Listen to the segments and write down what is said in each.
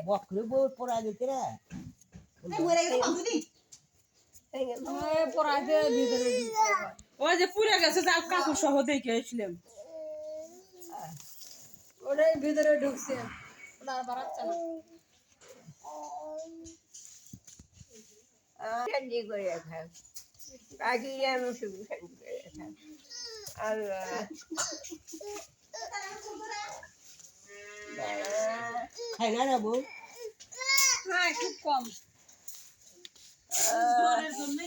বকরে বউ পড়া যেতে রে ওই যে পুড়ে গেছে যা কাপড় সহ দেখে আসলাম ওটাই ভিতরে ঢুকছে বাড়াচ্ছে না ঠান্ডি করে খাও কাকি আমি শুধু ঠান্ডি করে খাও আল্লাহ খাই না রে বউ হ্যাঁ খুব কম জ্বরের জন্য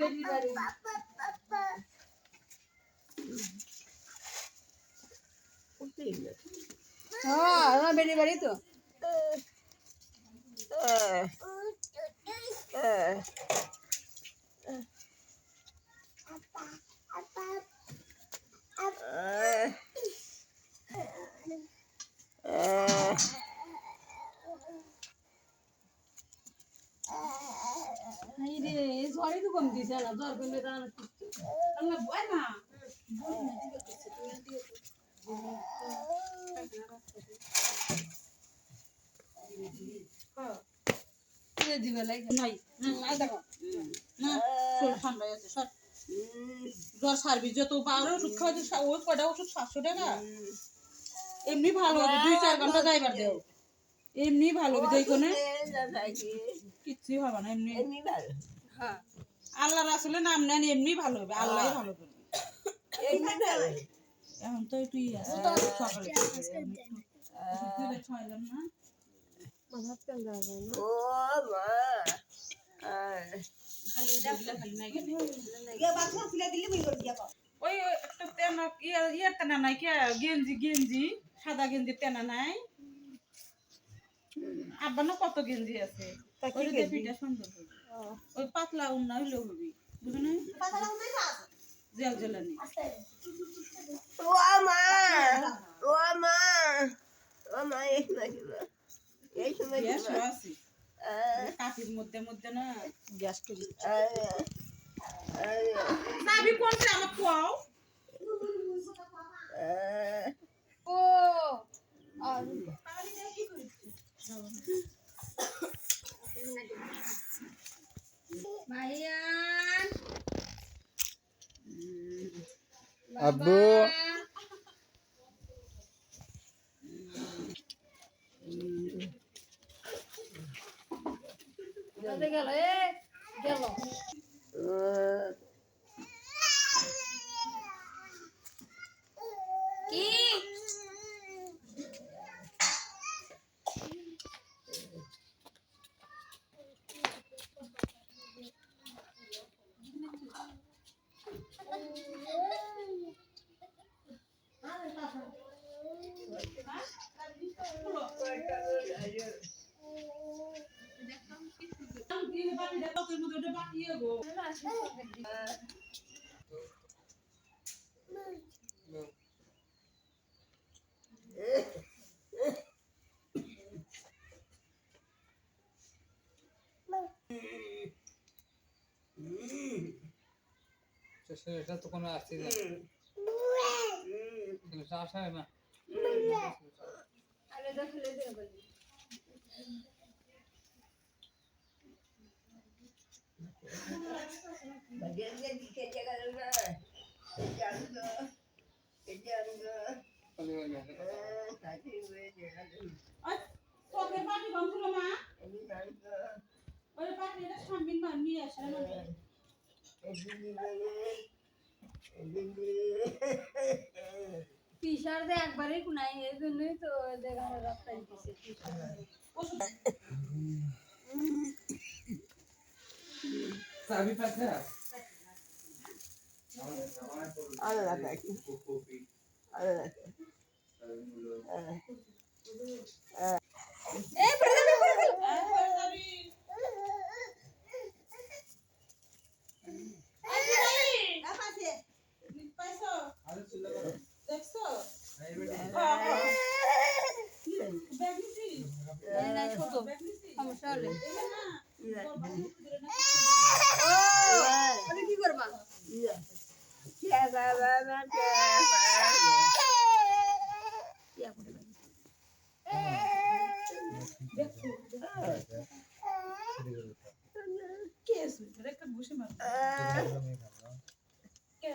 বেশি বাড়ি হ্যাঁ বেশি বাড়ি তো জ্বরই তো কম দিছে না জ্বর কমলে তা আল্লাহ বয় না দিবে লাগে নাই দেখো না শরীর ঠান্ডা আছে সর জ্বর সারবি যত পারো ওষুধ খাওয়াতে ওই কটা ওষুধ 700 টাকা এমনি ভালো হবে 2-4 ঘন্টা যাইবার দেও এমনি ভালো হবে দেখো না কিচ্ছু হবে না এমনি হ্যাঁ আল্লাহ রাসূলের নাম নেন এমনি ভালো হবে আল্লাহই ভালো করবে এখন তো তুই সকালে দুধে খাইলাম না মাথা কেন যায় না ও মা খালি দেখলে খালি নাই গেলে দিলে ওই একটা তেনা ইয়ার তেনা নাই কি গেঞ্জি সাদা গেঞ্জি তেনা নাই আব্বানো কত গেঞ্জি আছে ওই যে পিঠা সুন্দর হবে ওই পাতলা উন্না হইলো হবে বুঝো না জেল জেলানি ও মা ও মা ও মা এই সময় গ্যাস আছে কাঠির মধ্যে মধ্যে না গ্যাস করি সাবি কোনটা আমার খাও ও আর ভাইয়ান আব্বু গেল গেল কি সেটা তো কোনো আসছে না আসে না আরে দেখলে দেবে তোদের পাটি ভাঙছিল মা ওই পাটিটা সামনে নিয়ে আসলে টিশার দে একবারই কুনাই এই জন্যই তো দেখানো রাস্তায় দিছে চাবি পাচ্ছে আল্লাহ কাকি আল্লাহ এই পড়ে যাবে নাই ছোট সমস্যা হলে কে আছে একটা ঘুষি মার কে